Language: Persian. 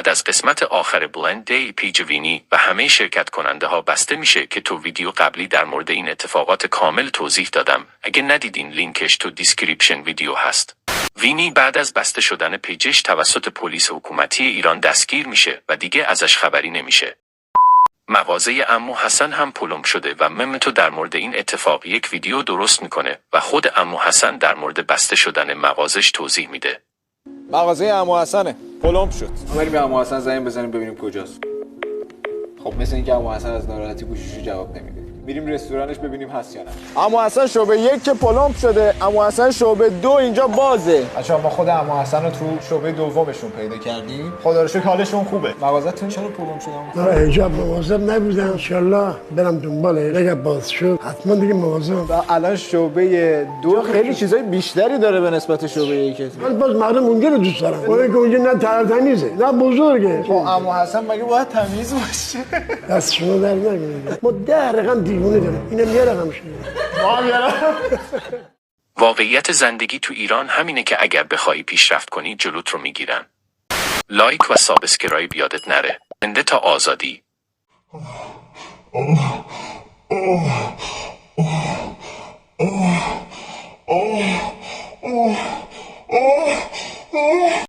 بعد از قسمت آخر بلند دی پیج وینی و همه شرکت کننده ها بسته میشه که تو ویدیو قبلی در مورد این اتفاقات کامل توضیح دادم. اگه ندیدین لینکش تو دیسکریپشن ویدیو هست. وینی بعد از بسته شدن پیجش توسط پلیس حکومتی ایران دستگیر میشه و دیگه ازش خبری نمیشه. مغازه عمو حسن هم پلم شده و ممتو در مورد این اتفاق یک ویدیو درست میکنه و خود عمو حسن در مورد بسته شدن مغازش توضیح میده. مغازه عمو حسنه پلم شد. بریم به عمو حسن زنگ بزنیم ببینیم کجاست. خب مثل اینکه عمو حسن از ناراحتی گوشیشو جواب نمیده. میریم رستورانش ببینیم هست یا نه. عمو حسن شعبه 1 که پلم شده، عمو حسن شعبه 2 اینجا بازه. بچه‌ها ما خود عمو حسن رو تو شعبه دومشون پیدا کردیم. خدا رو شکر حالشون خوبه. مغازه‌تون چرا پلم شده؟ نه اینجا مواظب نبودم. ان شاءالله برم دنبالش. اگه باز شد حتما دیگه مواظبم. الان شعبه 2 خیلی چیزای بیشتری داره به نسبت شعبه 1. من باز مردم اونجا رو دوست دارم. اون که اونجا نه تمیزه نه بزرگه. با عمو حسن مگه باید تمیز باشه؟ دست شما در نگیرید. ما 10 رقم دیوونه داریم. اینم یه رقم شده. واقعیت زندگی تو ایران همینه که اگر بخوای پیشرفت کنی جلوت رو میگیرن. لایک و سابسکرایب یادت نره. زنده تا آزادی.